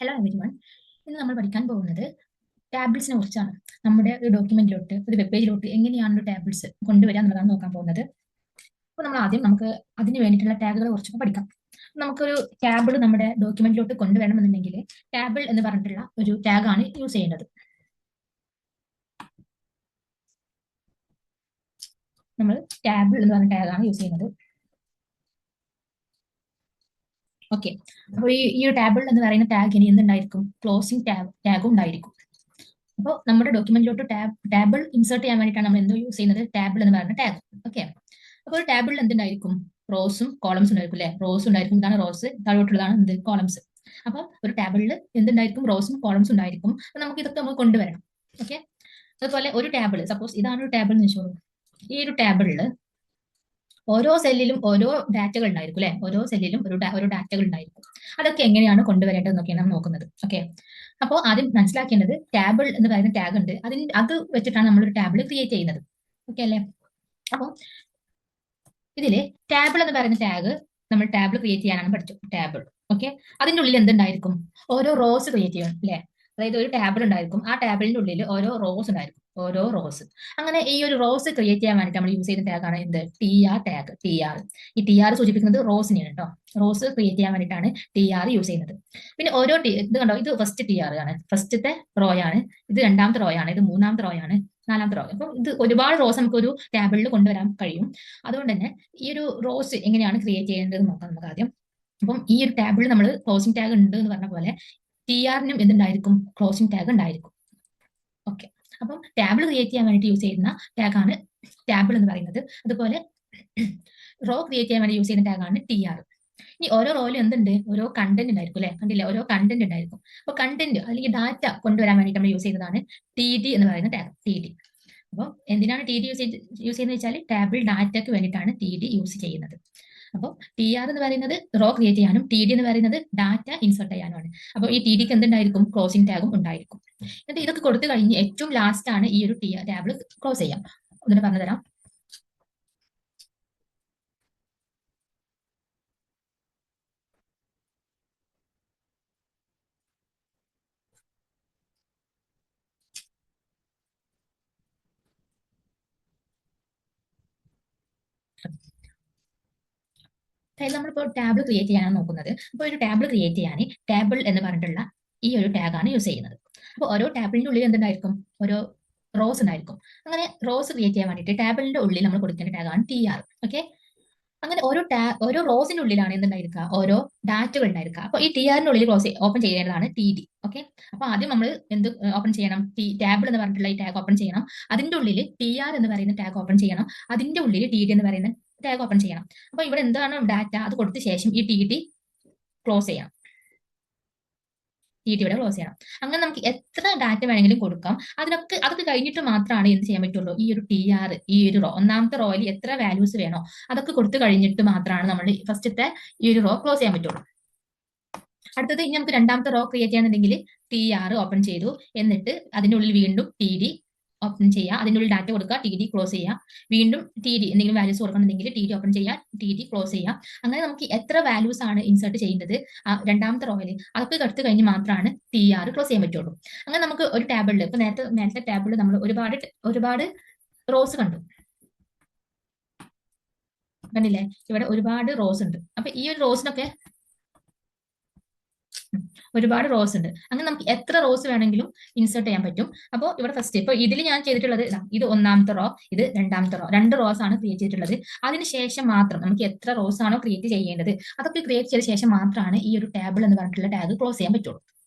Hello everyone. ഇന്ന് നമ്മൾ പഠിക്കാൻ പോകുന്നത് ടാബിൾസിനെ കുറിച്ചാണ്. നമ്മുടെ ഒരു ഡോക്യുമെന്റിലോട്ട് ഒരു വെബ് പേജിലോട്ട് എങ്ങനെയാണ് ഒരു ടാബിൾസ് കൊണ്ടുവരിക എന്നുള്ളതാണ് നോക്കാൻ പോകുന്നത്. അപ്പോൾ നമ്മൾ ആദ്യം നമുക്ക് അതിന് വേണ്ടിയിട്ടുള്ള ടാഗുകളെ കുറിച്ചൊക്കെ പഠിക്കാം. നമുക്കൊരു ടാബിൾ നമ്മുടെ ഡോക്യുമെന്റിലോട്ട് കൊണ്ടുവരണമെന്നുണ്ടെങ്കിൽ ടാബിൾ എന്ന് പറഞ്ഞിട്ടുള്ള ഒരു ടാഗാണ് യൂസ് ചെയ്യേണ്ടത്. നമ്മൾ ടാബിൾ എന്ന് പറഞ്ഞ ടാഗാണ് യൂസ് ചെയ്യുന്നത്. ഓക്കെ, അപ്പോൾ ഈ ഒരു ടാബിൾ എന്ന് പറയുന്ന ടാഗിന് എന്തുണ്ടായിരിക്കും? ക്ലോസിംഗ് ടാഗും ഉണ്ടായിരിക്കും. അപ്പോൾ നമ്മുടെ ഡോക്യുമെന്റിലോട്ട് ടാബിൾ ഇൻസേർട്ട് ചെയ്യാൻ വേണ്ടിയിട്ടാണ് നമ്മൾ എന്തോ യൂസ് ചെയ്യുന്നത്? ടാബിൾ എന്ന് പറയുന്ന ടാഗ്. ഓക്കെ, അപ്പോൾ ഒരു ടാബിളിൽ എന്തുണ്ടായിരിക്കും? റോസും കോളംസും ഉണ്ടായിരിക്കും അല്ലെ? റോസ് ഉണ്ടായിരിക്കും, ഇതാണ് റോസ്, താഴോട്ടുള്ളതാണ് എന്ത്? കോളംസ്. അപ്പോൾ ഒരു ടാബിളിൽ എന്തുണ്ടായിരിക്കും? റോസും കോളംസും ഉണ്ടായിരിക്കും. അപ്പോൾ നമുക്ക് ഇതൊക്കെ നമ്മൾ കൊണ്ടുവരണം. ഓക്കെ, അതുപോലെ ഒരു ടേബിൾ, സപ്പോസ് ഇതാണ് ഒരു ടേബിൾ എന്ന് വെച്ചോളൂ. ഈ ഒരു ടേബിളിൽ ഓരോ സെല്ലിലും ഓരോ ഡാറ്റകൾ ഉണ്ടായിരിക്കും അല്ലെ? ഓരോ സെല്ലിലും ഒരു ഡാറ്റകൾ ഉണ്ടായിരിക്കും. അതൊക്കെ എങ്ങനെയാണ് കൊണ്ടുവരേണ്ടതെന്നൊക്കെയാണ് നമ്മൾ നോക്കുന്നത്. ഓക്കെ, അപ്പോൾ ആദ്യം മനസ്സിലാക്കേണ്ടത് ടാബിൾ എന്ന് പറയുന്ന ടാഗ് ഉണ്ട്. അത് വെച്ചിട്ടാണ് നമ്മൾ ഒരു ടാബിൾ ക്രിയേറ്റ് ചെയ്യുന്നത്. ഓക്കെ അല്ലേ? അപ്പോൾ ഇതില് ടാബിൾ എന്ന് പറയുന്ന ടാഗ് നമ്മൾ ടാബിൾ ക്രിയേറ്റ് ചെയ്യാനാണ് പഠിച്ചു. ടാബിൾ. ഓക്കെ, അതിന്റെ ഉള്ളിൽ എന്തുണ്ടായിരിക്കും? ഓരോ റോസ് ക്രിയേറ്റ് ചെയ്യണം അല്ലെ? അതായത് ഒരു ടാബിൾ ഉണ്ടായിരിക്കും, ആ ടാബിളിന്റെ ഉള്ളിൽ ഓരോ റോസ് ഉണ്ടായിരിക്കും, ഓരോ റോസ്. അങ്ങനെ ഈ ഒരു റോസ് ക്രിയേറ്റ് ചെയ്യാൻ വേണ്ടിയിട്ട് നമ്മൾ യൂസ് ചെയ്യുന്ന ടാഗാണ് എന്ത്? T R tag. T R, ഈ ടി ആർ സൂചിപ്പിക്കുന്നത് റോസിനെയാണ് കേട്ടോ. റോസ് ക്രിയേറ്റ് ചെയ്യാൻ വേണ്ടിയിട്ടാണ് ടി ആർ യൂസ് ചെയ്യുന്നത്. പിന്നെ ഓരോ ഇത് കണ്ടോ, ഇത് ഫസ്റ്റ് ടി ആർ ആണ്, ഫസ്റ്റത്തെ റോ ആണ്. ഇത് രണ്ടാമത്തെ റോ ആണ്, ഇത് മൂന്നാമത്തെ റോ ആണ്, നാലാമത്തെ റോ. അപ്പം ഇത് ഒരുപാട് റോസ് നമുക്ക് ഒരു ടാബിളിൽ കൊണ്ടുവരാൻ കഴിയും. അതുകൊണ്ട് തന്നെ ഈ ഒരു റോസ് എങ്ങനെയാണ് ക്രിയേറ്റ് ചെയ്യേണ്ടത് നോക്കാം നമുക്ക് ആദ്യം. അപ്പം ഈ ഒരു ടാബിളിൽ നമ്മൾ ക്ലോസിംഗ് ടാഗ് ഉണ്ട് എന്ന് പറഞ്ഞ പോലെ ടി ആറിനും എന്തുണ്ടായിരിക്കും? ക്ലോസിംഗ് ടാഗ് ഉണ്ടായിരിക്കും. ഓക്കെ, അപ്പം ടാബിൾ ക്രിയേറ്റ് ചെയ്യാൻ വേണ്ടിയിട്ട് യൂസ് ചെയ്യുന്ന ടാഗാണ് ടാബിൾ എന്ന് പറയുന്നത്. അതുപോലെ റോ ക്രിയേറ്റ് ചെയ്യാൻ വേണ്ടി യൂസ് ചെയ്യുന്ന ടാഗാണ് ടി ആർ. ഇനി ഓരോ റോയിലും എന്തുണ്ട്? ഓരോ കണ്ടന്റ് ഉണ്ടായിരിക്കും അല്ലെ? കണ്ടില്ലേ? ഓരോ കണ്ടന്റ് ഉണ്ടായിരിക്കും. അപ്പൊ കണ്ടന്റ് അല്ലെങ്കിൽ ഡാറ്റ കൊണ്ടുവരാൻ വേണ്ടിയിട്ട് നമ്മൾ യൂസ് ചെയ്യുന്നതാണ് ടി ഡി എന്ന് പറയുന്ന ടാഗ്. T D. അപ്പോൾ എന്തിനാണ് ടി ഡി യൂസ് ചെയ്യുന്നത് വെച്ചാൽ ടാബിൾ ഡാറ്റയ്ക്ക് വേണ്ടിയിട്ടാണ് ടി ഡി യൂസ് ചെയ്യുന്നത്. അപ്പോൾ ടി ആർ എന്ന് പറയുന്നത് റോ ക്രിയേറ്റ് ചെയ്യാനും ടി ഡി എന്ന് പറയുന്നത് ഡാറ്റ ഇൻസേർട്ട് ചെയ്യാനുമാണ്. അപ്പോൾ ഈ ടി ഡിക്ക് എന്തുണ്ടായിരിക്കും? ക്ലോസിംഗ് ടാഗും ഉണ്ടായിരിക്കും. എന്നിട്ട് ഇതൊക്കെ കൊടുത്തു കഴിഞ്ഞ് ഏറ്റവും ലാസ്റ്റ് ആണ് ഈ ഒരു ടാബിൾ ക്ലോസ് ചെയ്യാം. ഒന്നിട്ട് പറഞ്ഞു തരാം. അതായത് നമ്മളിപ്പോൾ ടാബിൾ ക്രിയേറ്റ് ചെയ്യാനാണ് നോക്കുന്നത്. അപ്പോൾ ഒരു ടാബിൾ ക്രിയേറ്റ് ചെയ്യാൻ ടാബിൾ എന്ന് പറഞ്ഞിട്ടുള്ള ഈ ഒരു ടാഗാണ് യൂസ് ചെയ്യുന്നത്. അപ്പോൾ ഓരോ ടാബിളിന്റെ ഉള്ളിൽ എന്തുണ്ടായിരിക്കും? ഓരോ റോസ് ഉണ്ടായിരിക്കും. അങ്ങനെ റോസ് ക്രിയേറ്റ് ചെയ്യാൻ വേണ്ടിയിട്ട് ടാബിളിന്റെ ഉള്ളിൽ നമ്മൾ കൊടുക്കേണ്ട ടാഗാണ് ടി ആർ. ഓക്കെ, അങ്ങനെ ഓരോ റോസിന്റെ ഉള്ളിലാണ് എന്തുണ്ടായിരിക്കുക? ഓരോ ഡാറ്റകൾ ഉണ്ടായിരിക്കുക. അപ്പോൾ ഈ ടി ആറിന്റെ ഉള്ളിൽ ഓപ്പൺ ചെയ്യേണ്ടതാണ് ടി ഡി. ഓക്കെ, അപ്പൊ ആദ്യം നമ്മൾ എന്ത് ഓപ്പൺ ചെയ്യണം? ടാബിൾ എന്ന് പറഞ്ഞിട്ടുള്ള ഈ ടാഗ് ഓപ്പൺ ചെയ്യണം. അതിന്റെ ഉള്ളിൽ ടി ആർ എന്ന് പറയുന്ന ടാഗ് ഓപ്പൺ ചെയ്യണം. അതിന്റെ ഉള്ളിൽ ടി ഡി എന്ന് പറയുന്ന ടാഗ് ഓപ്പൺ ചെയ്യണം. അപ്പൊ ഇവിടെ എന്താണ് ഡാറ്റ? അത് കൊടുത്ത ശേഷം ഈ ടി ഡി ക്ലോസ് ചെയ്യണം. ടി ടി ഇവിടെ ക്ലോസ് ചെയ്യണം. അങ്ങനെ നമുക്ക് എത്ര ഡാറ്റ വേണമെങ്കിലും കൊടുക്കാം. അതൊക്കെ കഴിഞ്ഞിട്ട് മാത്രമാണ് എന്ത് ചെയ്യാൻ പറ്റുള്ളൂ? ഈ ഒരു ടി ആർ, ഈ ഒരു റോ, ഒന്നാമത്തെ റോയിൽ എത്ര വാല്യൂസ് വേണോ അതൊക്കെ കൊടുത്തു കഴിഞ്ഞിട്ട് മാത്രമാണ് നമ്മൾ ഫസ്റ്റത്തെ ഈ ഒരു റോ ക്ലോസ് ചെയ്യാൻ പറ്റുള്ളൂ. അടുത്തത് ഇനി നമുക്ക് രണ്ടാമത്തെ റോ ക്രിയേറ്റ് ചെയ്യാന്നുണ്ടെങ്കിൽ ടി ആർ ഓപ്പൺ ചെയ്തു, എന്നിട്ട് അതിന്റെ ഉള്ളിൽ വീണ്ടും ടി ഡി ഓപ്പൺ ചെയ്യുക, അതിന്റെ ഉള്ളിൽ ഡാറ്റ കൊടുക്കുക, ടി ഡി ക്ലോസ് ചെയ്യുക, വീണ്ടും ടി ഡി എന്തെങ്കിലും വാല്യൂസ് കൊടുക്കണമെന്നുണ്ടെങ്കിൽ ടി ഡി ഓപ്പൺ ചെയ്യുക, ടി ഡി ക്ലോസ് ചെയ്യുക. അങ്ങനെ നമുക്ക് എത്ര വാല്യൂസ് ആണ് ഇൻസേർട്ട് ചെയ്യേണ്ടത് രണ്ടാമത്തെ റോയിൽ അതൊക്കെ എടുത്തു കഴിഞ്ഞ് മാത്രമാണ് ടി ആർ ക്ലോസ് ചെയ്യാൻ പറ്റുള്ളൂ. അങ്ങനെ നമുക്ക് ഒരു ടേബിളിൽ ഇപ്പൊ നേരത്തെ ടേബിളിൽ നമ്മൾ ഒരുപാട് റോസ് കണ്ടില്ലേ? ഇവിടെ ഒരുപാട് റോസ് ഉണ്ട്. അപ്പൊ ഈ ഒരു റോസിനൊക്കെ ഒരുപാട് റോസ് ഉണ്ട്. അങ്ങനെ നമുക്ക് എത്ര റോസ് വേണമെങ്കിലും ഇൻസേർട്ട് ചെയ്യാൻ പറ്റും. അപ്പോൾ ഇവിടെ ഫസ്റ്റ് ഇപ്പൊ ഇതിൽ ഞാൻ ചെയ്തിട്ടുള്ളത് ഇത് ഒന്നാമത്തെ റോ, ഇത് രണ്ടാമത്തെ റോ, രണ്ട് റോസ് ആണ് ക്രിയേറ്റ് ചെയ്തിട്ടുള്ളത്. അതിനുശേഷം മാത്രം നമുക്ക് എത്ര റോസ് ആണോ ക്രിയേറ്റ് ചെയ്യേണ്ടത് അതൊക്കെ ക്രിയേറ്റ് ചെയ്ത ശേഷം മാത്രമാണ് ഈ ഒരു ടേബിൾ എന്ന് പറഞ്ഞിട്ടുള്ള ടാഗ് ക്ലോസ് ചെയ്യാൻ പറ്റുള്ളൂ.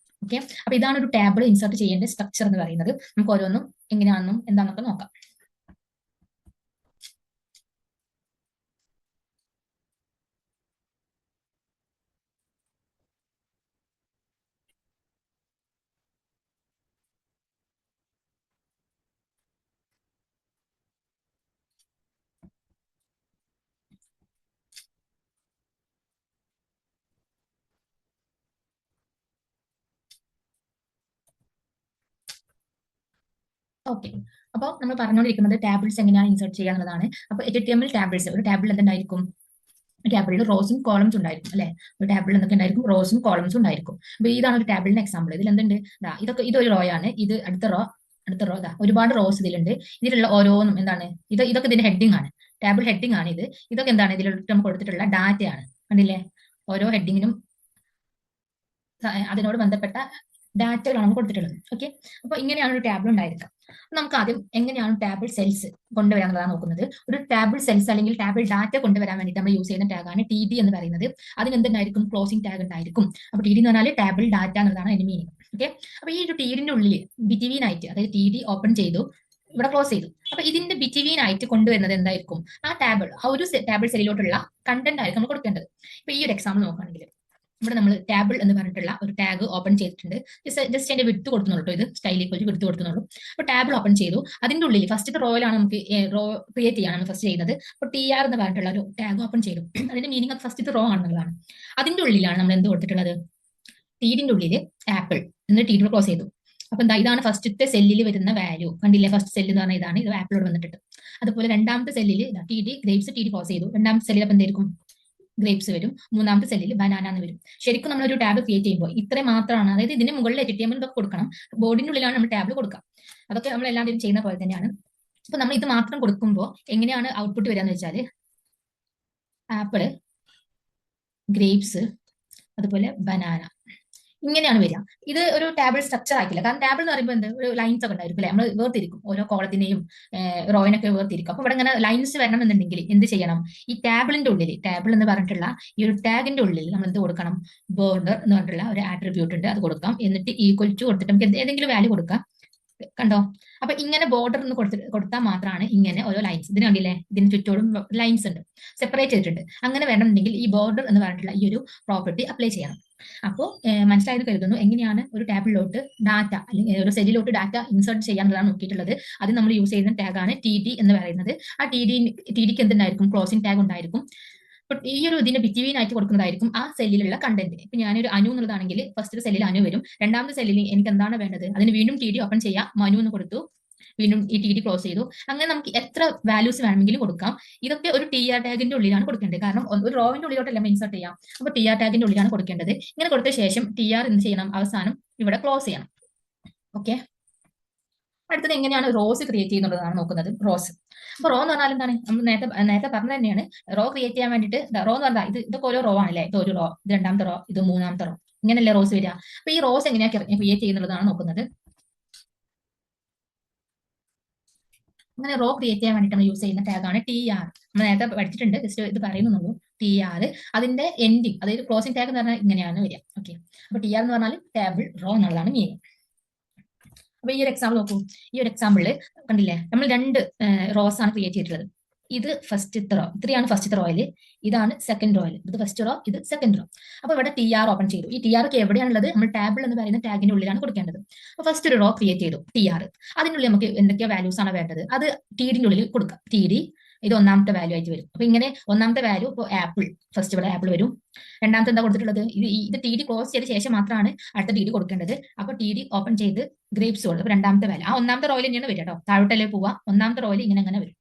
ഓക്കെ, അപ്പൊ ഇതാണ് ഒരു ടേബിൾ ഇൻസേർട്ട് ചെയ്യേണ്ട സ്ട്രക്ചർ എന്ന് പറയുന്നത്. നമുക്ക് ഓരോന്നും എങ്ങനെയാണെന്നും എന്താണെന്നൊക്കെ നോക്കാം. ഓക്കെ, അപ്പോൾ നമ്മൾ പറഞ്ഞുകൊണ്ടിരിക്കുന്നത് ടാബിൾസ് എങ്ങനെയാണ് ഇൻസേർട്ട് ചെയ്യുക എന്നുള്ളതാണ്. അപ്പോൾ HTML ടാബിൾസ്, ഒരു ടാബിൾ എന്തുണ്ടായിരിക്കും? ടേബിളിൽ റോസും കോളംസ് ഉണ്ടായിരിക്കും അല്ലെ. ഒരു ടേബിളിൽ എന്തൊക്കെ ഉണ്ടായിരിക്കും? റോസും കോളംസും ഉണ്ടായിരിക്കും. അപ്പൊ ഇതാണ് ഒരു ടേബിളിന്റെ എക്സാമ്പിൾ. ഇതിൽ എന്തുണ്ട്? ഇതൊരു റോ ആണ്. ഇത് അടുത്ത റോ ഒരുപാട് റോസ് ഇതിലുണ്ട്. ഇതിലുള്ള ഓരോന്നും എന്താണ്? ഇതൊക്കെ ഇതിന്റെ ഹെഡിങ് ആണ്. ടേബിൾ ഹെഡിങ് ആണ് ഇത്. ഇതൊക്കെ എന്താണ്? ഇതിൽ നമ്മൾ കൊടുത്തിട്ടുള്ള ഡാറ്റയാണ്. കണ്ടില്ലേ? ഓരോ ഹെഡിങ്ങിനും അതിനോട് ബന്ധപ്പെട്ട ഡാറ്റകളാണ് നമ്മൾ കൊടുത്തിട്ടുള്ളത്. ഓക്കെ, അപ്പൊ ഇങ്ങനെയാണ് ഒരു ടേബിൾ ഉണ്ടായിരിക്കുക. നമുക്ക് ആദ്യം എങ്ങനെയാണ് ടേബിൾ സെൽസ് കൊണ്ടുവരാനുള്ളതാണ് നോക്കുന്നത്. ഒരു ടേബിൾ സെൽസ് അല്ലെങ്കിൽ ടേബിൾ ഡാറ്റ കൊണ്ടുവരാൻ വേണ്ടിയിട്ട് നമ്മൾ യൂസ് ചെയ്യുന്ന ടാഗാണ് TD എന്ന് പറയുന്നത്. അതിന് എന്തുണ്ടായിരിക്കും? ക്ലോസിംഗ് ടാഗ് ഉണ്ടായിരിക്കും. അപ്പൊ TD എന്ന് പറഞ്ഞാൽ ടേബിൾ ഡാറ്റ എന്നുള്ളതാണ് അതിന്റെ മീനിങ്. ഓക്കെ, അപ്പൊ ഈ ഒരു TD ഉള്ളിൽ ബിറ്റ്വീൻ ആയിട്ട്, അതായത് TD ഓപ്പൺ ചെയ്തു, ഇവിടെ ക്ലോസ് ചെയ്തു. അപ്പൊ ഇതിന്റെ ബിറ്റ്വീൻ ആയിട്ട് കൊണ്ടുവരുന്നത് എന്തായിരിക്കും? ആ ഒരു ടേബിൾ സെല്ലിലോട്ടുള്ള കണ്ടന്റ് ആയിരിക്കും നമ്മൾ കൊടുക്കേണ്ടത്. ഇപ്പൊ ഈ ഒരു എക്സാമ്പിൾ നോക്കുകയാണെങ്കിൽ ഇവിടെ നമ്മൾ ടേബിൾ എന്ന് പറഞ്ഞിട്ടുള്ള ഒരു ടാഗ് ഓപ്പൺ ചെയ്തിട്ടുണ്ട്. ജസ്റ്റ് അതിന്റെ വിട്ട് കൊടുക്കുന്നുള്ളൂ. ഇത് സ്റ്റൈൽ ഈക്വൽ വിട്ട് കൊടുക്കുന്നുള്ളൂ. അപ്പൊ ടേബിൾ ഓപ്പൺ ചെയ്തു. അതിന്റെ ഉള്ളിൽ ഫസ്റ്റ് റോയിലാണ് നമുക്ക് റോ ക്രിയേറ്റ് ചെയ്യാനാണ് ഫസ്റ്റ് ചെയ്യുന്നത്. അപ്പൊ TR എന്ന് പറഞ്ഞിട്ടുള്ള ഒരു ടാഗ് ഓപ്പൺ ചെയ്തു. അതിന്റെ മീനിങ് അത് ഫസ്റ്റ് റോ ആണെന്നുള്ളതാണ്. അതിന്റെ ഉള്ളിലാണ് നമ്മൾ എന്ത് കൊടുത്തിട്ടുള്ളത്? TDന്റെ ഉള്ളിൽ ആപ്പിൾ എന്നിട്ട് TD ക്ലോസ് ചെയ്തു. അപ്പൊ ഇതാണ് ഫസ്റ്റത്തെ സെല്ലിൽ വരുന്ന വാല്യൂ. കണ്ടില്ലേ? ഫസ്റ്റ് സെല്ല് എന്ന് പറഞ്ഞാൽ ഇതാണ്. ഇത് ആപ്പിളോട് വന്നിട്ടുണ്ട്. അതുപോലെ രണ്ടാമത്തെ സെല്ലിൽ TD ഗ്രേപ്സ് TD ക്ലോസ് ചെയ്തു. രണ്ടാമത്തെ സെല്ലിൽ അപ്പൊ എന്തായിരിക്കും? ഗ്രേപ്സ് വരും. മൂന്നാമത്തെ സെല്ലിൽ ബനാന എന്ന് വരും. ശരിക്കും നമ്മളൊരു ടാബ് ക്രിയേറ്റ് ചെയ്യുമ്പോൾ ഇത്രയും മാത്രമാണ്. അതായത് ഇതിന്റെ മുകളിൽ HTML ഇതൊക്കെ കൊടുക്കണം. ബോർഡിന്റെ ഉള്ളിലാണ് നമ്മൾ ടാബിൽ കൊടുക്കുക. അതൊക്കെ നമ്മൾ എല്ലാവരും ചെയ്യുന്ന പോലെ തന്നെയാണ്. അപ്പൊ നമ്മൾ ഇത് മാത്രം കൊടുക്കുമ്പോൾ എങ്ങനെയാണ് ഔട്ട്പുട്ട് വരിക എന്ന് വെച്ചാൽ ആപ്പിള്, ഗ്രേപ്സ്, അതുപോലെ ബനാന, ഇങ്ങനെയാണ് വരിക. ഇത് ഒരു ടേബിൾ സ്ട്രക്ചർ ആക്കില്ല. കാരണം ടേബിൾ എന്ന് പറയുമ്പോൾ എന്ത്? ഒരു ലൈൻസ് ഒക്കെ ഉണ്ടായിരിക്കും അല്ലെ. നമ്മൾ വേർതിരിക്കും, ഓരോ കോളത്തിനെയും റോയിനൊക്കെ വേർതിരിക്കും. അപ്പൊ ഇവിടെ ഇങ്ങനെ ലൈൻസ് വരണം എന്നുണ്ടെങ്കിൽ എന്ത് ചെയ്യണം? ഈ ടേബിളിന്റെ ഉള്ളിൽ, ടേബിൾ എന്ന് പറഞ്ഞിട്ടുള്ള ഈ ഒരു ടാഗിന്റെ ഉള്ളിൽ നമ്മൾ എന്ത് കൊടുക്കണം? ബോർഡർ എന്ന് പറഞ്ഞിട്ടുള്ള ഒരു ആട്രിബ്യൂട്ട് ഉണ്ട്, അത് കൊടുക്കാം. എന്നിട്ട് ഈക്വൽ ടു കൊടുത്തിട്ട് നമുക്ക് ഏതെങ്കിലും വാല്യൂ കൊടുക്കാം. കണ്ടോ? അപ്പൊ ഇങ്ങനെ ബോർഡർ എന്ന് കൊടുത്താൽ മാത്രമാണ് ഇങ്ങനെ ഓരോ ലൈൻസ്. ഇതിന് കണ്ടില്ലേ? ഇതിന് ചുറ്റോടും ലൈൻസ് ഉണ്ട്, സെപ്പറേറ്റ് ചെയ്തിട്ടുണ്ട്. അങ്ങനെ വേണമെന്നുണ്ടെങ്കിൽ ഈ ബോർഡർ എന്ന് പറഞ്ഞിട്ടുള്ള ഈ ഒരു പ്രോപ്പർട്ടി അപ്ലൈ ചെയ്യണം. അപ്പോൾ മനസ്സിലായത് കരുതുന്നു. എങ്ങനെയാണ് ഒരു ടാബിളിലോട്ട് ഡാറ്റ അല്ലെങ്കിൽ ഒരു സെല്ലിലോട്ട് ഡാറ്റ ഇൻസേർട്ട് ചെയ്യാന്നുള്ളതാണ് നോക്കിയിട്ടുള്ളത്. അത് നമ്മൾ യൂസ് ചെയ്യുന്ന ടാഗാണ് TD എന്ന് പറയുന്നത്. ആ TDക്ക് എന്തുണ്ടായിരിക്കും? ക്ലോസിംഗ് ടാഗ് ഉണ്ടായിരിക്കും. ഈ ഒരു ഇതിന്റെ ബിറ്റ്വീൻ ആയിട്ട് കൊടുക്കുന്നതായിരിക്കും ആ സെല്ലിലുള്ള കണ്ടന്റ്. ഇപ്പൊ ഞാനൊരു അനു എന്നുള്ളതാണെങ്കിൽ ഫസ്റ്റ് സെല്ലിൽ അനു വരും. രണ്ടാമത്തെ സെല്ലിൽ എനിക്ക് എന്താണ് വേണ്ടത്? അതിന് വീണ്ടും TD ഓപ്പൺ ചെയ്യാം. മനു എന്ന് കൊടുത്തു, വീണ്ടും ഈ TD ക്ലോസ് ചെയ്തു. അങ്ങനെ നമുക്ക് എത്ര വാല്യൂസ് വേണമെങ്കിലും കൊടുക്കാം. ഇതൊക്കെ ഒരു TR ടാഗിന്റെ ഉള്ളിലാണ് കൊടുക്കേണ്ടത്. കാരണം ഒരു റോവിന്റെ ഉള്ളിലോട്ടല്ല ഇൻസേർട്ട് ചെയ്യാം. അപ്പൊ TR ടാഗിന്റെ ഉള്ളിലാണ് കൊടുക്കേണ്ടത്. ഇങ്ങനെ കൊടുത്ത ശേഷം TR എന്ത് ചെയ്യണം? അവസാനം ഇവിടെ ക്ലോസ് ചെയ്യണം. ഓക്കെ, അടുത്തത് എങ്ങനെയാണ് റോസ് ക്രിയേറ്റ് ചെയ്യുന്നുള്ളതാണ് നോക്കുന്നത്. റോസ്. അപ്പൊ റോ എന്ന് പറഞ്ഞാൽ എന്താണ്? നമ്മൾ നേരത്തെ പറഞ്ഞത് തന്നെയാണ്. റോ ക്രിയേറ്റ് ചെയ്യാൻ വേണ്ടിയിട്ട് റോ എന്ന് പറഞ്ഞാൽ ഇതൊക്കെ ഓരോ റോ ആണല്ലേ. ഇത് ഒരു റോ, ഇത് രണ്ടാമത്തെ റോ, ഇത് മൂന്നാമത്തെ റോ, ഇങ്ങനെയല്ലേ റോസ് വരിക. അപ്പൊ ഈ റോസ് എങ്ങനെയാ ക്രിയേറ്റ് ചെയ്യുന്നുള്ളതാണ് നോക്കുന്നത്. അങ്ങനെ റോ ക്രിയേറ്റ് ചെയ്യാൻ വേണ്ടിയിട്ട് നമ്മൾ യൂസ് ചെയ്യുന്ന ടാഗാണ് TR. നമ്മൾ നേരത്തെ പഠിച്ചിട്ടുണ്ട്, ജസ്റ്റ് ഇത് പറയുന്നുള്ളൂ. TR അതിന്റെ എൻഡിങ്, അതായത് ക്ലോസിംഗ് ടാഗ് എന്ന് പറഞ്ഞാൽ ഇങ്ങനെയാണ് വരിക. ഓക്കെ, അപ്പൊ TR എന്ന് പറഞ്ഞാൽ ടേബിൾ റോ എന്നുള്ളതാണ് മീനിങ്. അപ്പൊ ഈ ഒരു എക്സാമ്പിൾ നോക്കൂ. ഈ ഒരു എക്സാമ്പിളില് കണ്ടില്ലേ? നമ്മൾ രണ്ട് റോസ് ആണ് ക്രിയേറ്റ് ചെയ്തിട്ടുള്ളത്. ഇത് ഫസ്റ്റ് റോ, ഇത്രയാണ് ഫസ്റ്റ് റോയില്. ഇതാണ് സെക്കൻഡ് റോയിൽ. ഇത് ഫസ്റ്റ് റോ, ഇത് സെക്കൻഡ് റോ. അപ്പൊ ഇവിടെ TR ഓപ്പൺ ചെയ്തു. ഈ TR ഒക്കെ എവിടെയാണുള്ളത്? നമ്മൾ ടേബിൾ എന്ന് പറയുന്ന ടാഗിന്റെ ഉള്ളിലാണ് കൊടുക്കേണ്ടത്. അപ്പൊ ഫസ്റ്റ് ഒരു റോ ക്രിയേറ്റ് ചെയ്തു, TR. അതിനുള്ളിൽ നമുക്ക് എന്തൊക്കെയോ വാല്യൂസ് ആണ് വേണ്ടത്. അത് TDന്റെ ഉള്ളിൽ കൊടുക്കാം. TD ഇത് ഒന്നാമത്തെ വാല്യൂ ആയിട്ട് വരും. അപ്പൊ ഇങ്ങനെ ഒന്നാമത്തെ വാല്യൂ ഇപ്പോൾ ആപ്പിൾ, ഫസ്റ്റ് ഇവിടെ ആപ്പിൾ വരും. രണ്ടാമത്തെ എന്താ കൊടുത്തിട്ടുള്ളത്? ഇത് TD ക്ലോസ് ചെയ്ത ശേഷം മാത്രമാണ് അടുത്ത TD കൊടുക്കേണ്ടത്. അപ്പൊ TD ഓപ്പൺ ചെയ്ത് ഗ്രേപ്സ് കൊടുക്കും. അപ്പൊ രണ്ടാമത്തെ വാല്യൂ ആ ഒന്നാമത്തെ റോയിൽ തന്നെയാണ് വരിക കേട്ടോ. താഴോട്ടല്ലേ പോവാ. ഒന്നാമത്തെ റോയിൽ ഇങ്ങനെ അങ്ങനെ വരും.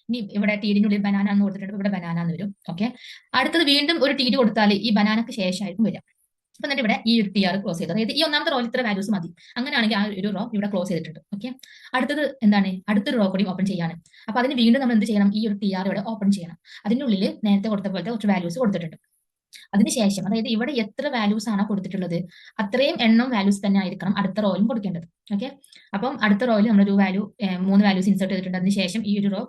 ഇനി ഇവിടെ TDനുള്ളിൽ ബനാന എന്ന് കൊടുത്തിട്ടുണ്ട്, ഇവിടെ ബനാന എന്ന് വരും. ഓക്കെ, അടുത്തത് വീണ്ടും ഒരു TD കൊടുത്താൽ ഈ ബനാനക്ക് ശേഷമായിരിക്കും വരിക. അപ്പൊ എന്നിട്ട് ഇവിടെ ഈ ഒരു TR ക്ലോസ് ചെയ്തു. അതായത് ഈ ഒന്നാമത്തെ റോയിൽ ഇത്ര വാല്യൂസ് മതി. അങ്ങനെയാണെങ്കിൽ ആ ഒരു റോ ഇവിടെ ക്ലോസ് ചെയ്തിട്ടുണ്ട്. ഓക്കെ, അടുത്തത് എന്താണ്? അടുത്തൊരു റോ കൂടി ഓപ്പൺ ചെയ്യാണ്. അപ്പൊ അതിന് വീണ്ടും നമ്മൾ എന്ത് ചെയ്യണം? ഈ ഒരു TR ഇവിടെ ഓപ്പൺ ചെയ്യണം. അതിന്റെ ഉള്ളിൽ നേരത്തെ കൊടുത്ത പോലത്തെ കുറച്ച് വാല്യൂസ് കൊടുത്തിട്ടുണ്ട്. അതിനുശേഷം അതായത് ഇവിടെ എത്ര വാല്യൂസ് ആണ് കൊടുത്തിട്ടുള്ളത് അത്രയും എണ്ണം വാല്യൂസ് തന്നെ ആയിരിക്കണം അടുത്ത റോയിലും കൊടുക്കേണ്ടത്. ഓക്കെ, അപ്പം അടുത്ത റോയിൽ നമ്മളൊരു വാല്യൂ 3 വാല്യൂസ് ഇൻസേർട്ട് ചെയ്തിട്ടുണ്ട്. അതിനുശേഷം ഈ ഒരു റോ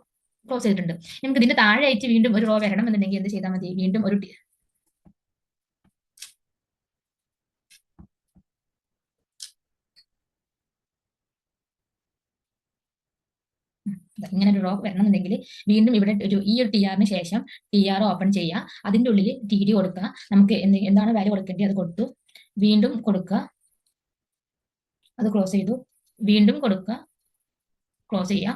ക്ലോസ് ചെയ്തിട്ടുണ്ട്. നമുക്ക് ഇതിന്റെ താഴെ ആയിട്ട് വീണ്ടും ഒരു റോ വരണം എന്നുണ്ടെങ്കിൽ എന്ത് ചെയ്താൽ മതി? വീണ്ടും ഒരു ഇങ്ങനെ ഒരു റോ വരണമെന്നുണ്ടെങ്കിൽ വീണ്ടും ഇവിടെ ഈ ഒരു TRന് ശേഷം TR ഓപ്പൺ ചെയ്യുക. അതിന്റെ ഉള്ളിൽ TD കൊടുക്കുക. നമുക്ക് എന്താണ് വാല്യൂ കൊടുക്കേണ്ടത് അത് കൊടുത്തു, വീണ്ടും കൊടുക്കുക, അത് ക്ലോസ് ചെയ്തു, വീണ്ടും കൊടുക്കുക, ക്ലോസ് ചെയ്യുക,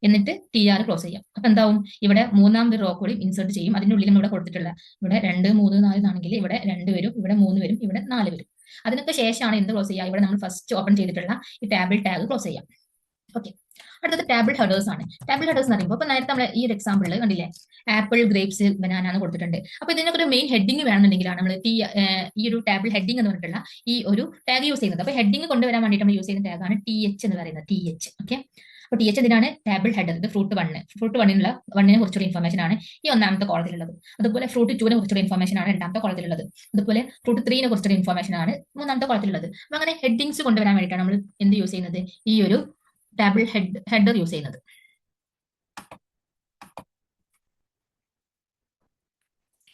എന്നിട്ട് TR ക്ലോസ് ചെയ്യാം. അപ്പൊ എന്താവും? ഇവിടെ മൂന്നാമത്തെ റോ കൂടി ഇൻസേർട്ട് ചെയ്യും. അതിന്റെ ഉള്ളിൽ നമ്മൾ കൊടുത്തിട്ടുള്ള ഇവിടെ 2, 3, 4 ആണെങ്കിൽ ഇവിടെ 2 വരും, ഇവിടെ 3 വരും, ഇവിടെ 4 വരും. അതിനൊക്കെ ശേഷമാണ് എന്ത് ക്ലോസ് ചെയ്യുക? ഇവിടെ നമ്മൾ ഫസ്റ്റ് ഓപ്പൺ ചെയ്തിട്ടുള്ള ഈ ടേബിൾ ടാഗ് ക്ലോസ് ചെയ്യാം. ഓക്കെ, അടുത്തത് ടേബിൾ ഹെഡേഴ്സ് ആണ്. ടേബിൾ ഹെഡേഴ്സ് എന്ന് പറയുമ്പോൾ ഇപ്പൊ നേരത്തെ നമ്മൾ ഈ ഒരു എക്സാമ്പിളിൽ കണ്ടില്ലേ, ആപ്പിൾ, ഗ്രേപ്സ്, ബനാന എന്ന് കൊടുത്തിട്ടുണ്ട്. അപ്പൊ ഇതിനൊക്കെ ഒരു മെയിൻ ഹെഡിങ് വേണമെന്നുണ്ടെങ്കിലാണ് നമ്മൾ ഈ ഒരു ടേബിൾ ഹെഡിങ് എന്ന് പറഞ്ഞിട്ടുള്ള ഈ ഒരു ടാഗ് യൂസ് ചെയ്യുന്നത്. അപ്പൊ ഹെഡിങ് കൊണ്ടുവരാൻ വേണ്ടിയിട്ട് നമ്മൾ യൂസ് ചെയ്യുന്ന ടാഗാണ് TH എന്ന് പറയുന്നത്. TH. ഓക്കെ, അപ്പൊ TH എന്തിനാണ്? Table header. ഇത് ഫ്രൂട്ട് വണ്ണിനെ കുറിച്ചുള്ള ഇൻഫർമേഷൻ ആണ് ഈ ഒന്നാമത്തെ കോളത്തിലുള്ളത്. അതുപോലെ ഫ്രൂട്ട് 2നെ കുറിച്ചുള്ള ഇൻഫർമേഷൻ ആണ് രണ്ടാമത്തെ കോളത്തിലുള്ളത്. അതുപോലെ ഫ്രൂട്ട് 3നെ കുറിച്ചുള്ള ഇൻഫർമേഷൻ ആണ് മൂന്നാമത്തെ കോളത്തിലുള്ളത്. അപ്പൊ അങ്ങനെ ഹെഡിങ്സ് കൊണ്ടുവരാൻ വേണ്ടിയിട്ടാണ് നമ്മൾ എന്ത് യൂസ് ചെയ്യുന്നത്? ഈ ഒരു ടേബിൾ ഹെഡർ യൂസ് ചെയ്യുന്നത്.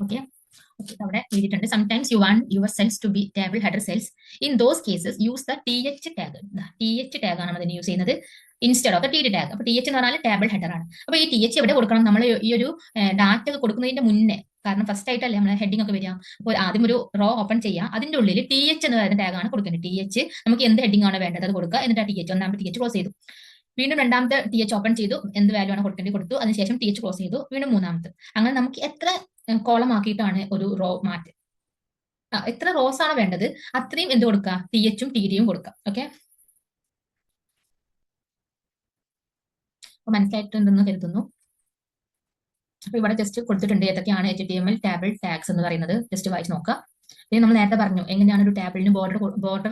ഓക്കെ, അവിടെ എഴുതിയിട്ടുണ്ട്. Sometimes you want your cells to be table header cells. In those cases use the TH tag. TH tag ആണ് അതിന് യൂസ് ചെയ്യുന്നത് instead of the TD tag. അപ്പൊ TH എന്ന് പറഞ്ഞാൽ ടേബിൾ ഹെഡർ ആണ്. അപ്പൊ ഈ TH എവിടെ കൊടുക്കണം? നമ്മൾ ഈ ഒരു ഡാറ്റ കൊടുക്കുന്നതിന്റെ മുന്നേ, കാരണം ഫസ്റ്റ് ആയിട്ടല്ലേ നമ്മൾ ഹെഡിങ് ഒക്കെ വരിക. അപ്പോൾ ആദ്യം ഒരു റോ ഓപ്പൺ ചെയ്യുക, അതിന്റെ ഉള്ളിൽ TH എന്ന് പറയുന്ന ടാഗ് ആണ് കൊടുക്കുന്നത്. TH നമുക്ക് എന്ത് ഹെഡിങ് ആണ് വേണ്ടത് അത് കൊടുക്കുക. എന്നിട്ട് TH ഒന്നാമത്തെ TH ക്ലോസ് ചെയ്തു. വീണ്ടും രണ്ടാമത്തെ TH ഓപ്പൺ ചെയ്തു, എന്ത് വാല്യൂ ആണ് കൊടുക്കേണ്ടി കൊടുത്തു. അതിനുശേഷം TH ക്ലോസ് ചെയ്തു, വീണ്ടും മൂന്നാമത്തെ. അങ്ങനെ നമുക്ക് എത്ര കോളം ആക്കിയിട്ടാണ് ഒരു റോ മാറ്റ്, എത്ര റോസ് ആണ് വേണ്ടത് അത്രയും എന്ത് കൊടുക്കുക? THഉം TDയും കൊടുക്കുക. ഓക്കെ, അപ്പൊ മനസ്സിലായിട്ടുണ്ടെന്ന് കരുതുന്നു. അപ്പൊ ഇവിടെ ജസ്റ്റ് കൊടുത്തിട്ടുണ്ട് ഏതൊക്കെയാണ് HTML ടേബിൾ ടാഗ്സ് എന്ന് പറയുന്നത്. ജസ്റ്റ് വായിച്ച് നോക്കുക. പിന്നെ നമ്മൾ നേരത്തെ പറഞ്ഞു എങ്ങനെയാണ് ഒരു ടേബിളിന് ബോർഡർ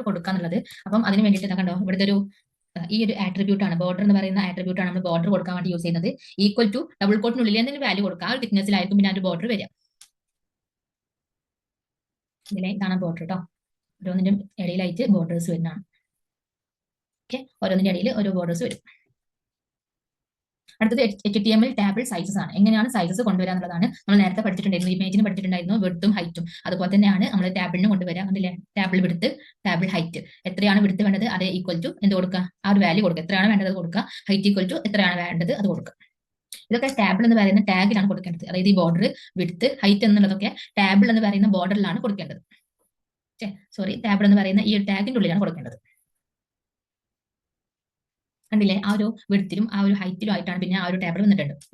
കൊടുക്കുക എന്നുള്ളത്. അപ്പം അതിന് വേണ്ടിയിട്ട് കണ്ടോ, ഇവിടുത്തെ ഒരു ഈ ഒരു ആട്രിബ്യൂട്ട് ആണ്, ബോർഡർ എന്ന് പറയുന്ന ആട്രിബ്യൂട്ട് ആണ് നമ്മൾ ബോർഡർ കൊടുക്കാൻ വേണ്ടി യൂസ് ചെയ്യുന്നത്. ഈക്വൽ ടു ഡബിൾ കോട്ടിനുള്ളിൽ എന്തെങ്കിലും വാല്യൂ കൊടുക്കുക, ആ ഒരു തിക്നെസ്സിലായിരിക്കും പിന്നെ ആ ഒരു ബോർഡർ വരിക. ഇതിലെ ഇതാണ് ബോർഡർ കേട്ടോ. ഓരോന്നിന്റെ ഇടയിലായിട്ട് ബോർഡേഴ്സ് വരുന്നതാണ്. ഓക്കെ, ഓരോന്നിന്റെ ഇടയിൽ ഓരോ ബോർഡേഴ്സ് വരും. അടുത്തത് HTML ടേബിൾ സൈസസ് ആണ്. എങ്ങനെയാണ് സൈസസ് കൊണ്ടുവരിക എന്നുള്ളതാണ് നമ്മൾ നേരത്തെ പഠിച്ചിട്ടുണ്ടായിരുന്നു. ഇമേജിന് പഠിച്ചിട്ടുണ്ടായിരുന്നു വിഡ്ത്തും ഹൈറ്റും. അതുപോലെ തന്നെയാണ് നമ്മൾ ടേബിളിന് കൊണ്ടുവരിക. അതിലെ ടേബിൾ വിഡ്ത്ത്, ടേബിൾ ഹൈറ്റ്. എത്രയാണ് വിഡ്ത്ത് വേണ്ടത് അതേ ഈക്വൽ ടു എന്ത് കൊടുക്കുക? ആ ഒരു വാല്യൂ കൊടുക്കുക. എത്രയാണ് വേണ്ടത് അത് കൊടുക്കുക. ഹൈറ്റ് ഈക്വൽ ടു എത്രയാണ് വേണ്ടത് അത് കൊടുക്കുക. ഇതൊക്കെ ടേബിൾ എന്ന് പറയുന്ന ടാഗിലാണ് കൊടുക്കേണ്ടത്. അതായത് ഈ ബോർഡർ, വിഡ്ത്ത്, ഹൈറ്റ് എന്നുള്ളതൊക്കെ ടേബിൾ എന്ന് പറയുന്ന ബോർഡറിലാണ് കൊടുക്കേണ്ടത്. ടേബിൾ എന്ന് പറയുന്ന ഈ ടാഗിന്റെ ഉള്ളിലാണ് കൊടുക്കേണ്ടത്. കണ്ടില്ലേ, ആ ഒരു വിഡ്ത്തിലും ആ ഒരു ഹൈറ്റിലും ആയിട്ടാണ് പിന്നെ ആ ഒരു ടേബിൾ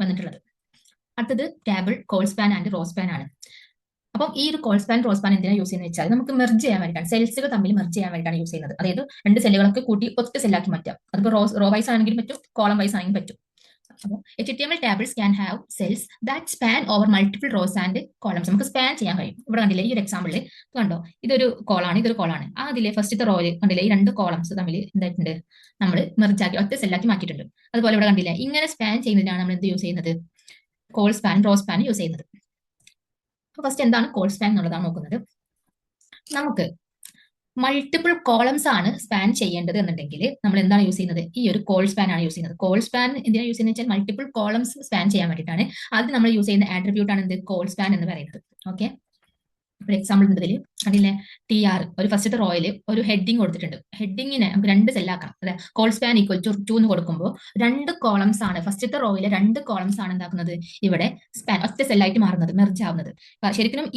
വന്നിട്ടുള്ളത്. അടുത്തത് table col span and row span ആണ്. അപ്പം ഈ ഒരു കോൾ സ്പാൻ, റോ സ്പാൻ എന്തിനാണ് യൂസ് ചെയ്യുന്നത് വെച്ചാൽ നമുക്ക് മെർജ് ചെയ്യാൻ വേണ്ടിയിട്ടാണ്, സെൽസുകൾ തമ്മിൽ മെർജ് ചെയ്യാൻ വേണ്ടിയിട്ടാണ് യൂസ് ചെയ്യുന്നത്. അതായത് രണ്ട് സെല്ലുകളൊക്കെ കൂട്ടി ഒറ്റ സെല്ലാക്കി മാറ്റാം. അതിപ്പോൾ റോ വൈസ് ആണെങ്കിലും പറ്റും, കോളം വൈസ് ആണെങ്കിലും പറ്റും. അപ്പോൾ HTML tables can have cells that span over multiple rows and columns. നമുക്ക് സ്പാൻ ചെയ്യാൻ കഴിയും. ഇവിടെ കണ്ടില്ലേ, ഈ ഒരു എക്സാമ്പിളിൽ കണ്ടോ, ഇതൊരു കോളാണ്, ഇതൊരു കോളാണ്. അതിലെ ഫസ്റ്റത്തെ റോയിൽ കണ്ടില്ലേ, ഈ രണ്ട് കോളംസ് തമ്മിൽ എന്തായിട്ടുണ്ട്, നമ്മൾ മെർജാക്കി ഒറ്റ സെല്ലാക്കി മാറ്റിയിട്ടുണ്ട്. അതുപോലെ ഇവിടെ കണ്ടില്ലേ, ഇങ്ങനെ സ്പാൻ ചെയ്യുന്നതിനാണ് നമ്മൾ എന്ത് യൂസ് ചെയ്യുന്നത്? Col span, row span use ചെയ്യുന്നത്. അപ്പോൾ ഫസ്റ്റ് എന്താണ് കോൾ സ്പാൻ എന്നുള്ളതാണ് നോക്കുന്നത്. നമുക്ക് മൾട്ടിപ്പിൾ കോളംസ് ആണ് സ്പാൻ ചെയ്യേണ്ടത് എന്നുണ്ടെങ്കിൽ നമ്മൾ എന്താണ് യൂസ് ചെയ്യുന്നത്? ഈ ഒരു കോൾ സ്പാൻ ആണ് യൂസ് ചെയ്യുന്നത്. കോൾ സ്പാൻ എന്തിനാണ് യൂസ് ചെയ്യുന്നത് വെച്ചാൽ മൾട്ടിപ്പിൾ കോളംസ് സ്പാൻ ചെയ്യാൻ വേണ്ടിയിട്ടാണ്. അത് നമ്മൾ യൂസ് ചെയ്യുന്ന ആട്രിബ്യൂട്ട് ആണ് എന്ത്? കോൾ സ്പാൻ എന്ന് പറയുന്നത്. ഓക്കെ, ഒരു എക്സാമ്പിൾ ഉണ്ട് ഇതിൽ കണ്ടില്ലേ, TR ഒരു ഫസ്റ്റത്തെ റോയിൽ ഒരു ഹെഡിങ് കൊടുത്തിട്ടുണ്ട്. ഹെഡിങ്ങിനെ നമുക്ക് രണ്ട് സെല്ലാക്കണം. അതെ, കോൾ സ്പാൻ ഈക്വൽ ടു 2 എന്ന് കൊടുക്കുമ്പോൾ രണ്ട് കോളംസ് ആണ്, ഫസ്റ്റത്തെ റോയിലെ രണ്ട് കോളംസ് ആണ് എന്താക്കുന്നത്? ഇവിടെ സ്പാൻ ഒറ്റ സെല്ലായിട്ട് മാറുന്നത്, മെർജ് ആവുന്നത്. ശരിക്കും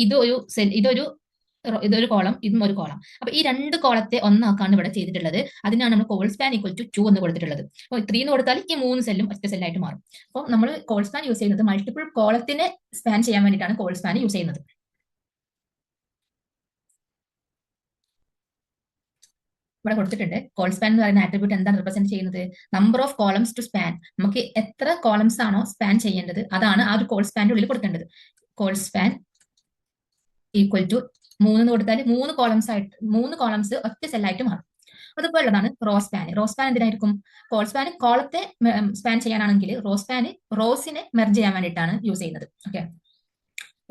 ഇതൊരു കോളം, ഇതും ഒരു കോളം. അപ്പൊ ഈ രണ്ട് കോളത്തെ ഒന്നാക്കാണ് ഇവിടെ ചെയ്തിട്ടുള്ളത്. അതിനാണ് നമ്മൾ കോൾ സ്പാൻ ഈക്വൽ ടു 2 എന്ന് കൊടുത്തിട്ടുള്ളത്. അപ്പോൾ 3 എന്ന് കൊടുത്താൽ ഈ 3 സെല്ലും ഒറ്റ സെല്ലായിട്ട് മാറും. അപ്പോൾ നമ്മൾ കോൾ സ്പാൻ യൂസ് ചെയ്യുന്നത് മൾട്ടിപ്പിൾ കോളത്തിനെ സ്പാൻ ചെയ്യാൻ വേണ്ടിയിട്ടാണ് കോൾ സ്പാൻ യൂസ് ചെയ്യുന്നത്. ഇവിടെ കൊടുത്തിട്ടുണ്ട്. കോൾ സ്പാൻ എന്ന് പറയുന്ന ആട്രിബ്യൂട്ട് എന്താണ് റിപ്രസെന്റ് ചെയ്യുന്നത്? Number of columns to span. നമുക്ക് എത്ര കോളംസ് ആണോ സ്പാൻ ചെയ്യേണ്ടത് അതാണ് ആ ഒരു കോൾ സ്പാന്റെ ഉള്ളിൽ കൊടുക്കേണ്ടത്. കോൾ സ്പാൻ ഈക്വൽ ടു 3 എന്ന് കൊടുത്താൽ 3 കോളംസ് ഒറ്റ സെല്ലായിട്ട് മാറും. അതുപോലുള്ളതാണ് റോ സ്പാൻ. റോ സ്പാൻ എന്തിനായിരിക്കും? കോൾ സ്പാൻ കോളത്തെ സ്പാൻ ചെയ്യാനാണെങ്കിൽ റോ സ്പാൻ റോസിനെ മെർജ് ചെയ്യാൻ വേണ്ടിയിട്ടാണ് യൂസ് ചെയ്യുന്നത്. ഓക്കെ,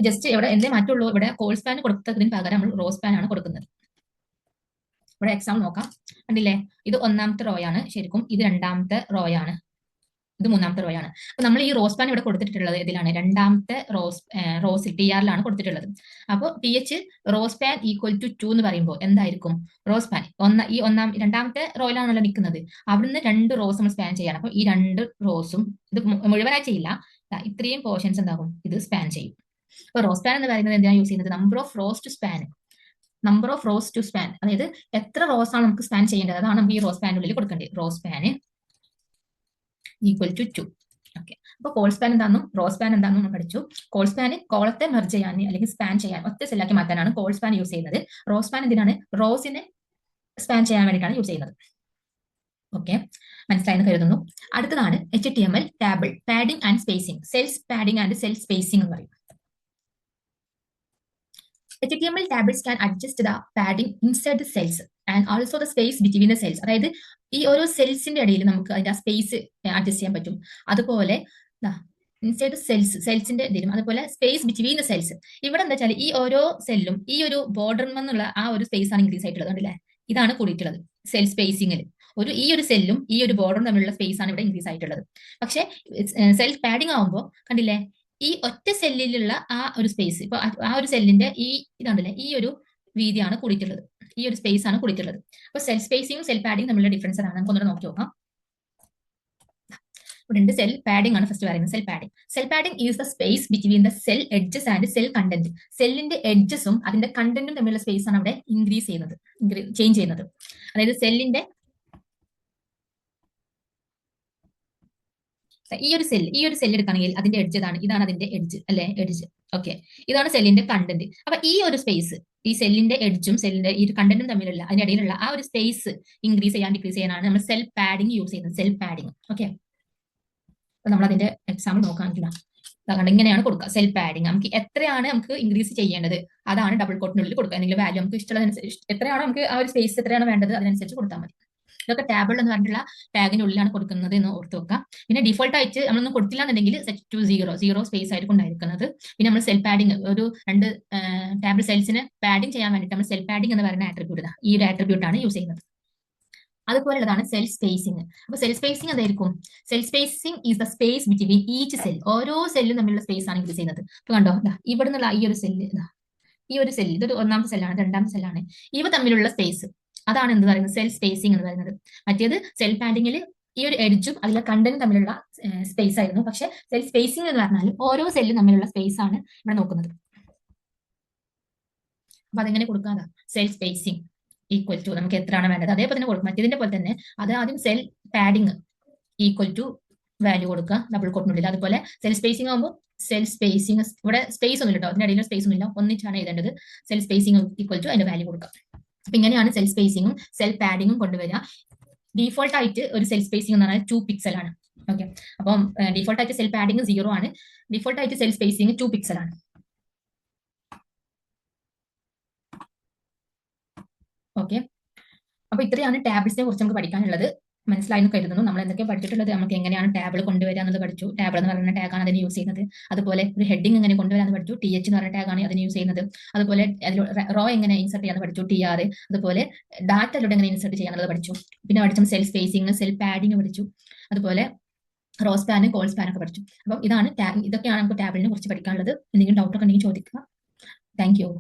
ജസ്റ്റ് ഇവിടെ എന്തേ മാറ്റുള്ളൂ, ഇവിടെ കോൾ സ്പാൻ കൊടുത്തതിന് പകരം നമ്മൾ റോ സ്പാൻ ആണ് കൊടുക്കുന്നത്. ഇവിടെ എക്സാമ്പിൾ നോക്കാം. കണ്ടില്ലേ, ഇത് ഒന്നാമത്തെ റോയാണ്, ശരിക്കും ഇത് രണ്ടാമത്തെ റോയാണ്, ഇത് മൂന്നാമത്തെ റോയാണ്. അപ്പൊ നമ്മൾ ഈ റോ സ്പാൻ ഇവിടെ കൊടുത്തിട്ടുള്ളത് ഇതിലാണ്, രണ്ടാമത്തെ റോസ് TR കൊടുത്തിട്ടുള്ളത്. അപ്പോൾ TH row span equal to 2 എന്ന് പറയുമ്പോൾ എന്തായിരിക്കും? റോ സ്പാൻ രണ്ടാമത്തെ റോയിലാണല്ലോ നിൽക്കുന്നത്, അവിടുന്ന് 2 റോസ് നമ്മൾ സ്പാൻ ചെയ്യണം. അപ്പൊ ഈ 2 റോസും ഇത് മുഴുവനായി ചെയ്യില്ല, ഇത്രയും പോർഷൻസ് എന്താകും? ഇത് സ്പാൻ ചെയ്യും. അപ്പൊ റോ സ്പാൻ എന്ന് പറയുന്നത് എന്തിനാണ് യൂസ് ചെയ്യുന്നത്? Number of rows to span, അതായത് എത്ര റോസ് ആണ് നമുക്ക് സ്പാൻ ചെയ്യേണ്ടത് അതാണ് നമുക്ക് ഈ റോ സ്പാൻ ഉള്ളിൽ കൊടുക്കേണ്ടത്. Row span equal to 2. Okay, അപ്പൊ കോൾ സ്പാൻ എന്താണെന്നും റോ സ്പാൻ എന്താണെന്നും നമ്മൾ പഠിച്ചു. കോൾ സ്പാൻ കോളത്തെ മെർജ് ചെയ്യാൻ അല്ലെങ്കിൽ സ്പാൻ ചെയ്യാൻ ഒറ്റ സെല്ലാക്കി മാറ്റാനാണ് കോൾ സ്പാൻ യൂസ് ചെയ്യുന്നത്. റോ സ്പാൻ എന്തിനാണ്? റോസിനെ സ്പാൻ ചെയ്യാൻ വേണ്ടിയിട്ടാണ് യൂസ് ചെയ്യുന്നത്. ഓക്കെ, മനസ്സിലായെന്ന് കരുതുന്നു. അടുത്തതാണ് HTML table padding and spacing, cells padding and cell spacing എന്ന് പറയും. HTML tables can adjust the padding inside the cells and also the space between the cells. അതായത് ഈ ഓരോ സെൽസിന്റെ ഇടയിൽ നമുക്ക് അതിന്റെ ആ സ്പേസ് അഡ്ജസ്റ്റ് ചെയ്യാൻ പറ്റും. അതുപോലെ ഇൻസൈഡ് സെൽസിന്റെ ഇതിലും അതുപോലെ സ്പേസ് ബിറ്റ്വീൻ ദ സെൽസ്. ഇവിടെ എന്താ വെച്ചാൽ ഈ ഓരോ സെല്ലും ഈ ഒരു ബോർഡറിൽ നിന്നുള്ള ആ ഒരു സ്പേസ് ആണ് ഇൻക്രീസ് ആയിട്ടുള്ളത്, കണ്ടില്ലേ? ഇതാണ് കൂടിയിട്ടുള്ളത് സെൽ സ്പേസിംഗിൽ. ഈ ഒരു സെല്ലും ഈ ഒരു ബോർഡറും തമ്മിലുള്ള സ്പേസ് ആണ് ഇവിടെ ഇൻക്രീസ് ആയിട്ടുള്ളത്. പക്ഷേ സെൽഫ് പാഡിംഗ് ആകുമ്പോൾ കണ്ടില്ലേ, ഈ ഒറ്റ സെല്ലിലുള്ള ആ ഒരു സ്പേസ്, ഇപ്പൊ ആ ഒരു സെല്ലിന്റെ ഇതാണല്ലേ, ഈ ഒരു വീതിയാണ് കൂടിയിട്ടുള്ളത്, ഈ ഒരു സ്പേസ് ആണ് കൂടിയിട്ടുള്ളത്. അപ്പൊ സെൽ സ്പേസിംഗും സെൽ പാഡിംഗ് തമ്മിലുള്ള ഡിഫറൻസ് ആണ്. നമുക്ക് ഒന്നുകൂടെ നോക്കി നോക്കാം. ഇവിടെ ഉണ്ട് സെൽ പാഡിംഗ് ആണ് ഫസ്റ്റ് പറയുന്നത്. Cell padding is the space between the cell edges and cell content. സെല്ലിന്റെ എഡ്ജസും അതിന്റെ കണ്ടന്റും തമ്മിലുള്ള സ്പേസ് ആണ് അവിടെ ഇൻക്രീസ് ചെയ്യുന്നത്, ചേഞ്ച് ചെയ്യുന്നത്. അതായത് സെല്ലിന്റെ ഈ ഒരു സെൽ എടുക്കുകയാണെങ്കിൽ അതിന്റെ എഡ്ജ് ഇതാണ് അതിന്റെ എഡ്ജ് അല്ലെ, എഡ്ജ്. ഓക്കെ, ഇതാണ് സെല്ലിന്റെ കണ്ടന്റ്. അപ്പൊ ഈ ഒരു സ്പേസ്, ഈ സെല്ലിന്റെ എഡ്ജും സെല്ലിന്റെ ഈ കണ്ടന്റും തമ്മിലുള്ള അതിന്റെ ഇടയിലുള്ള ആ ഒരു സ്പേസ് ഇൻക്രീസ് ചെയ്യാൻ ഡിക്രീസ് ചെയ്യാനാണ് നമ്മൾ സെൽ പാഡിംഗ് യൂസ് ചെയ്യുന്നത്, സെൽ പാഡിംഗ്. ഓക്കെ, അപ്പൊ നമ്മൾ അതിന്റെ എക്സാമ്പിൾ നോക്കുകയാണെങ്കിൽ അതുകൊണ്ട് ഇങ്ങനെയാണ് കൊടുക്കുക. സെൽ പാഡിംഗ് നമുക്ക് എത്രയാണ് നമുക്ക് ഇൻക്രീസ് ചെയ്യേണ്ടത് അതാണ് ഡബിൾ കോട്ടിനുള്ളിൽ കൊടുക്കുക. എന്തെങ്കിലും വാല്യൂ നമുക്ക് ഇഷ്ടമുള്ളതനുസരിച്ച് എത്രയാണോ നമുക്ക് ആ ഒരു സ്പേസ് എത്രയാണ് വേണ്ടത് അതിനനുസരിച്ച് കൊടുത്താൽ മതി. ഇതൊക്കെ ടാബിൾ എന്ന് പറഞ്ഞിട്ടുള്ള ടാഗിനുള്ളിലാണ് കൊടുക്കുന്നത് എന്ന് ഓർത്ത് വെക്കുക. പിന്നെ ഡിഫോൾട്ട് ആയിട്ട് നമ്മളൊന്നും കൊടുത്തില്ല എന്നുണ്ടെങ്കിൽ സെറ്റ് ടു സീറോ സ്പേസ് ആയിരിക്കും ഉണ്ടായിരിക്കുന്നത്. പിന്നെ നമ്മൾ സെൽ പാഡിംഗ് ഒരു 2 ടാബിൾ സെൽസിന് പാഡിംഗ് ചെയ്യാൻ വേണ്ടിയിട്ട് നമ്മൾ സെൽ പാഡിംഗ് എന്ന് പറയുന്ന ആട്രിബ്യൂട്ട്, ഈ ഒരു ആട്രിബ്യൂട്ട് ആണ് യൂസ് ചെയ്യുന്നത്. അതുപോലെയുള്ളതാണ് സെൽ സ്പേസിംഗ്. അപ്പൊ സെൽ സ്പേസിംഗ് എന്തായിരിക്കും? Cell spacing is the space between each cell. ഓരോ സെല്ലും തമ്മിലുള്ള സ്പേസ് ആണ് യൂസ് ചെയ്യുന്നത്. ഇപ്പൊ കണ്ടോ, ഇവിടെ നിന്നുള്ള ഈ ഒരു സെല്ല് ഇതൊരു ഒന്നാമത്തെ സെല്ലാണ്, രണ്ടാമത്തെ സെല്ലാണ്. ഇവ തമ്മിലുള്ള സ്പേസ് അതാണ് എന്ത് പറയുന്നത്, സെൽ സ്പേസിംഗ് എന്ന് പറയുന്നത്. മറ്റേത് സെൽ പാഡിംഗിൽ ഈ ഒരു എഡ്ജും അതിലെ കണ്ടന്റും തമ്മിലുള്ള സ്പേസ് ആയിരുന്നു. പക്ഷെ സെൽ സ്പേസിംഗ് എന്ന് പറഞ്ഞാൽ ഓരോ സെല്ലും തമ്മിലുള്ള സ്പേസ് ആണ് ഇവിടെ നോക്കുന്നത്. അപ്പൊ അതെങ്ങനെ കൊടുക്കാതാ, സെൽ സ്പേസിംഗ് ഈക്വൽ ടു നമുക്ക് എത്രയാണ് വേണ്ടത് അതേപോലെ തന്നെ കൊടുക്കും. മറ്റേതിന്റെ പോലെ തന്നെ അത് ആദ്യം cell padding equal to value കൊടുക്കുക ഡബിൾ കോട്ടിനുള്ളിൽ. അതുപോലെ സെൽ സ്പേസിംഗ് ആകുമ്പോൾ സെൽ സ്പേസിംഗ്, ഇവിടെ സ്പേസ് ഒന്നും കേട്ടോ, അതിന്റെ ഇടയിൽ സ്പേസ് ഒന്നുമില്ല, ഒന്നിച്ചാണ് എഴുതേണ്ടത്. സെൽ സ്പേസിംഗ് ഈക്വൽ ടു അതിന്റെ വാല്യൂ കൊടുക്കുക. അപ്പൊ ഇങ്ങനെയാണ് സെൽ സ്പേസിംഗും സെൽ പാഡിംഗും കൊണ്ടുവരിക. ഡീഫോൾട്ട് ആയിട്ട് ഒരു സെൽ സ്പേസിംഗ് എന്ന് പറഞ്ഞാൽ 2 പിക്സൽ ആണ്. ഓക്കെ, അപ്പം ഡീഫോൾട്ട് ആയിട്ട് സെൽ പാഡിംഗ് 0 ആണ്, ഡീഫോൾട്ട് ആയിട്ട് സെൽ സ്പേസിംഗ് 2 പിക്സൽ ആണ്. ഓക്കെ, അപ്പൊ ഇത്രയാണ് ടാബിൾസിനെ കുറിച്ച് നമുക്ക് പഠിക്കാനുള്ളത്. മനസ്സിലായെന്ന് കരുതുന്നു. നമ്മൾ എന്തൊക്കെ പഠിച്ചിട്ടുള്ളത്, നമുക്ക് എങ്ങനെയാണ് ടാബിൾ കൊണ്ടുവരിക എന്നത് പഠിച്ചു. ടാബിൾ എന്ന് പറയുന്ന ടാഗാണ് അതിന് യൂസ് ചെയ്യുന്നത്. അതുപോലെ ഒരു ഹെഡിങ് എങ്ങനെ കൊണ്ടുവരാന്ന് പഠിച്ചു, TH എന്ന് പറയുന്ന ടാഗാണ് അതിന് യൂസ് ചെയ്യുന്നത്. അതുപോലെ അതിൽ റോ എങ്ങനെ ഇൻസർട്ട് ചെയ്യാന്ന് പഠിച്ചു, TR. അതുപോലെ ഡാറ്റയിലൂടെ എങ്ങനെ ഇൻസർട്ട് ചെയ്യാന്നുള്ളത് പഠിച്ചു. പിന്നെ പഠിച്ച സെൽ സ്പേസിംഗ്, സെൽ പാഡിംഗ് പഠിച്ചു. അതുപോലെ റോ സ്പാൻ, കോൾ സ്പാൻ ഒക്കെ പഠിച്ചു. അപ്പം ഇതൊക്കെയാണ് നമുക്ക് ടാബിളിനെ കുറിച്ച് പഠിക്കാനുള്ളത്. എന്തെങ്കിലും ഡൗട്ടൊക്കെ ഉണ്ടെങ്കിൽ ചോദിക്കുക. Thank you.